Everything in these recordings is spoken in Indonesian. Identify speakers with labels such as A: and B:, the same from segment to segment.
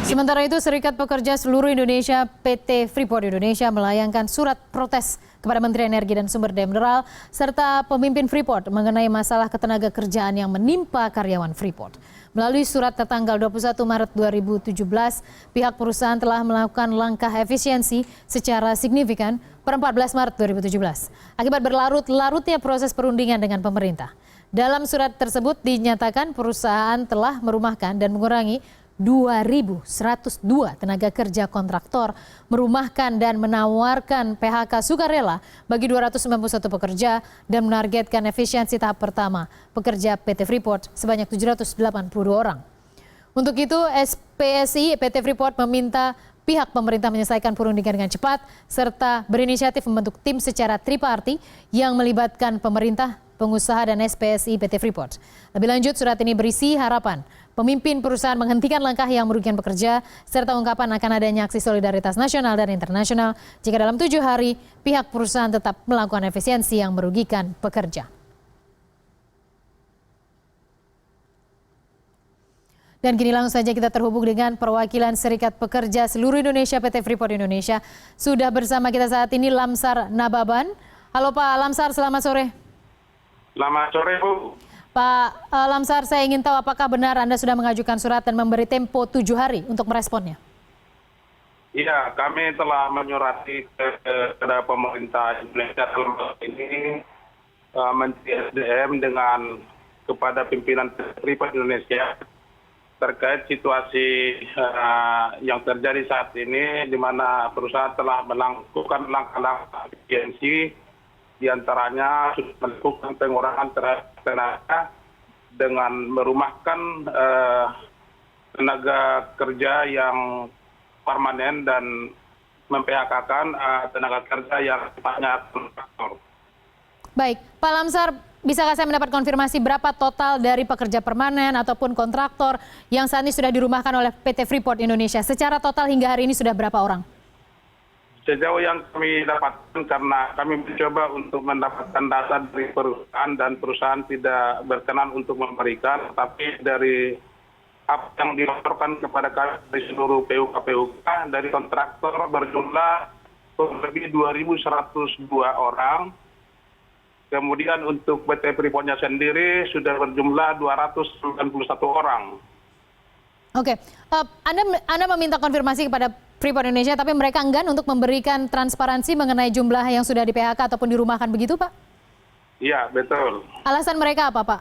A: Sementara itu, Serikat Pekerja Seluruh Indonesia PT Freeport Indonesia melayangkan surat protes kepada Menteri Energi dan Sumber Daya Mineral serta pemimpin Freeport mengenai masalah ketenaga kerjaan yang menimpa karyawan Freeport. Melalui surat tertanggal 21 Maret 2017, pihak perusahaan telah melakukan langkah efisiensi secara signifikan per 14 Maret 2017 akibat berlarut-larutnya proses perundingan dengan pemerintah. Dalam surat tersebut dinyatakan perusahaan telah merumahkan dan mengurangi 2.102 tenaga kerja kontraktor, merumahkan dan menawarkan PHK sukarela bagi 291 pekerja dan menargetkan efisiensi tahap pertama pekerja PT Freeport sebanyak 782 orang. Untuk itu, SPSI PT Freeport meminta pihak pemerintah menyelesaikan perundingan dengan cepat serta berinisiatif membentuk tim secara triparti yang melibatkan pemerintah, pengusaha dan SPSI PT Freeport. Lebih lanjut, surat ini berisi harapan pemimpin perusahaan menghentikan langkah yang merugikan pekerja serta ungkapan akan adanya aksi solidaritas nasional dan internasional jika dalam 7 hari pihak perusahaan tetap melakukan efisiensi yang merugikan pekerja. Dan kini langsung saja kita terhubung dengan perwakilan Serikat Pekerja Seluruh Indonesia PT Freeport Indonesia. Sudah bersama kita saat ini Lamsar Nababan. Halo Pak Lamsar, selamat sore.
B: Selamat sore Bu.
A: Pak Lamsar, saya ingin tahu apakah benar Anda sudah mengajukan surat dan memberi tempo 7 hari untuk meresponnya?
B: Iya, kami telah menyurati kepada pemerintah Indonesia dalam hal ini Menteri SDM dengan kepada pimpinan Freeport Indonesia terkait situasi yang terjadi saat ini di mana perusahaan telah melakukan langkah-langkah efisiensi, diantaranya sudah melakukan pengurangan terhadap tenaga dengan merumahkan tenaga kerja yang permanen dan memphk-kan tenaga kerja yang banyak kontraktor.
A: Baik, Pak Lamsar, bisakah saya mendapat konfirmasi berapa total dari pekerja permanen ataupun kontraktor yang saat ini sudah dirumahkan oleh PT Freeport Indonesia? Secara total hingga hari ini sudah berapa orang?
B: Sejauh yang kami dapatkan, karena kami mencoba untuk mendapatkan data dari perusahaan dan perusahaan tidak berkenan untuk memberikan, tapi dari apa yang dilaporkan kepada kami dari seluruh PUK dari kontraktor berjumlah lebih 2.102 orang. Kemudian untuk PT Freeport-nya sendiri sudah berjumlah 291 orang.
A: Oke, Anda meminta konfirmasi kepada Freeport Indonesia, tapi mereka enggan untuk memberikan transparansi mengenai jumlah yang sudah di PHK ataupun dirumahkan begitu, Pak?
B: Iya, betul.
A: Alasan mereka apa, Pak?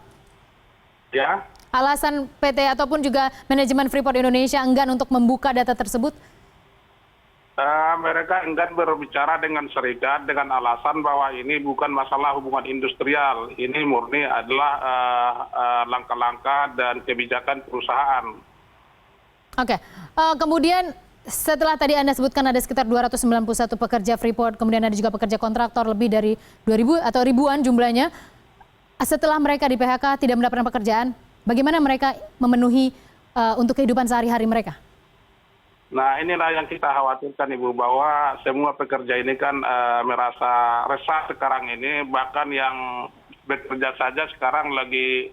B: Ya.
A: Alasan PT ataupun juga manajemen Freeport Indonesia enggan untuk membuka data tersebut?
B: Mereka enggan berbicara dengan serikat dengan alasan bahwa ini bukan masalah hubungan industrial. Ini murni adalah langkah-langkah dan kebijakan perusahaan. Oke,
A: kemudian setelah tadi Anda sebutkan ada sekitar 291 pekerja Freeport, kemudian ada juga pekerja kontraktor lebih dari 2.000 atau ribuan jumlahnya. Setelah mereka di PHK tidak mendapatkan pekerjaan, bagaimana mereka memenuhi untuk kehidupan sehari-hari mereka?
B: Nah, inilah yang kita khawatirkan Ibu, bahwa semua pekerja ini kan merasa resah sekarang ini, bahkan yang bekerja saja sekarang lagi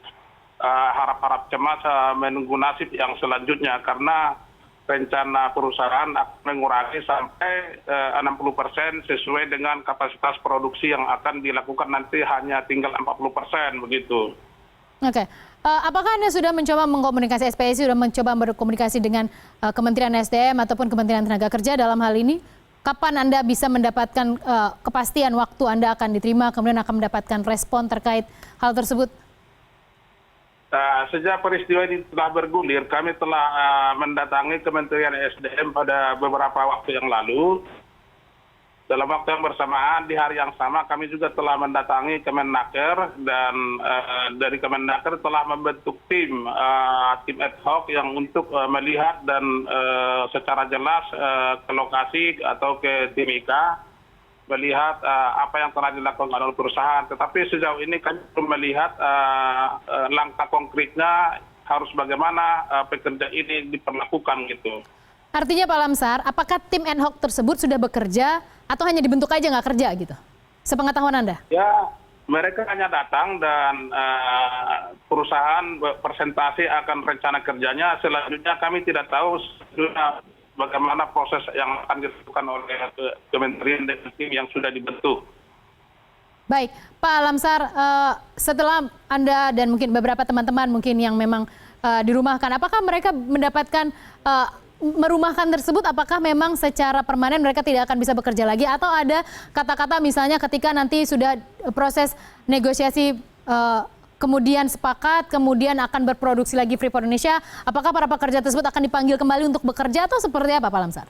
B: harap-harap cemas menunggu nasib yang selanjutnya, karena rencana perusahaan akan mengurangi sampai 60% sesuai dengan kapasitas produksi yang akan dilakukan nanti hanya tinggal 40% begitu.
A: Oke, apakah Anda sudah mencoba mengkomunikasi, SPSI sudah mencoba berkomunikasi dengan Kementerian SDM ataupun Kementerian Tenaga Kerja dalam hal ini? Kapan Anda bisa mendapatkan kepastian waktu Anda akan diterima, kemudian akan mendapatkan respon terkait hal tersebut?
B: Sejak peristiwa ini telah bergulir, kami telah mendatangi Kementerian SDM pada beberapa waktu yang lalu. Dalam waktu yang bersamaan, di hari yang sama, kami juga telah mendatangi Kemenaker dan dari Kemenaker telah membentuk tim ad hoc yang untuk melihat dan secara jelas ke lokasi atau ke Timika, melihat apa yang telah dilakukan oleh perusahaan. Tetapi sejauh ini kami belum melihat langkah konkretnya harus bagaimana pekerja ini diperlakukan gitu.
A: Artinya Pak Lamsar, apakah tim ad hoc tersebut sudah bekerja atau hanya dibentuk aja nggak kerja gitu? Sepengetahuan Anda?
B: Ya, Mereka hanya datang dan perusahaan presentasi akan rencana kerjanya. Selanjutnya kami tidak tahu bagaimana proses yang akan dilakukan oleh kementerian dan tim yang sudah dibentuk.
A: Baik, Pak Lamsar, setelah Anda dan mungkin beberapa teman-teman mungkin yang memang dirumahkan, apakah mereka mendapatkan merumahkan tersebut, apakah memang secara permanen mereka tidak akan bisa bekerja lagi, atau ada kata-kata misalnya ketika nanti sudah proses negosiasi kemudian sepakat, kemudian akan berproduksi lagi Freeport Indonesia, apakah para pekerja tersebut akan dipanggil kembali untuk bekerja atau seperti apa, Pak Lamsar?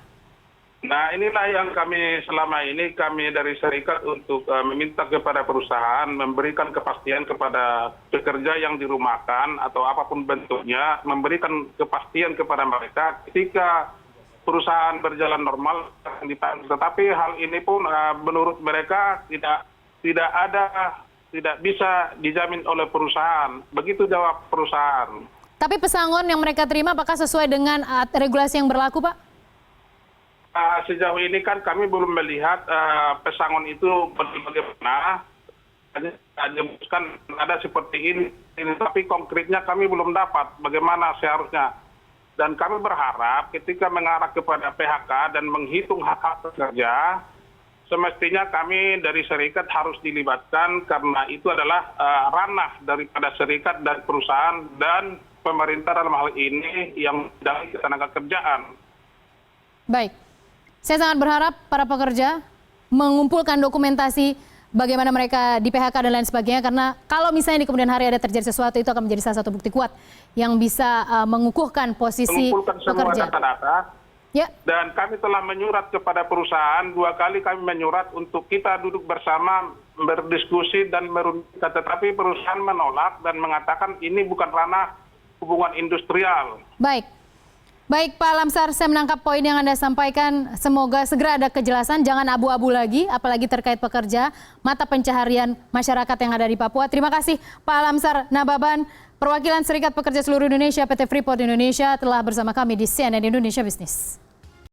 B: Nah, inilah yang kami dari serikat untuk meminta kepada perusahaan memberikan kepastian kepada pekerja yang dirumahkan atau apapun bentuknya, memberikan kepastian kepada mereka ketika perusahaan berjalan normal akan dipanggil. Tetapi hal ini pun menurut mereka tidak bisa dijamin oleh perusahaan. Begitu jawab perusahaan.
A: Tapi pesangon yang mereka terima apakah sesuai dengan regulasi yang berlaku, Pak?
B: Sejauh ini kan kami belum melihat pesangon itu bagaimana. Kan ada seperti ini, tapi konkretnya kami belum dapat bagaimana seharusnya. Dan kami berharap ketika mengarah kepada PHK dan menghitung hak-hak pekerja, semestinya kami dari serikat harus dilibatkan karena itu adalah ranah daripada serikat dan perusahaan dan pemerintah dalam hal ini yang dari ketenaga kerjaan.
A: Baik. Saya sangat berharap para pekerja mengumpulkan dokumentasi bagaimana mereka di PHK dan lain sebagainya, karena kalau misalnya di kemudian hari ada terjadi sesuatu, itu akan menjadi salah satu bukti kuat yang bisa mengukuhkan posisi
B: mengumpulkan semua
A: pekerja.
B: Data-data.
A: Ya.
B: Dan kami telah menyurat kepada perusahaan, 2 kali kami menyurat untuk kita duduk bersama berdiskusi dan merundingkan, tetapi perusahaan menolak dan mengatakan ini bukan ranah hubungan industrial.
A: Baik. Baik Pak Lamsar, saya menangkap poin yang Anda sampaikan. Semoga segera ada kejelasan, jangan abu-abu lagi, apalagi terkait pekerja, mata pencaharian masyarakat yang ada di Papua. Terima kasih Pak Lamsar Nababan, perwakilan Serikat Pekerja Seluruh Indonesia PT Freeport Indonesia telah bersama kami di CNN Indonesia Business.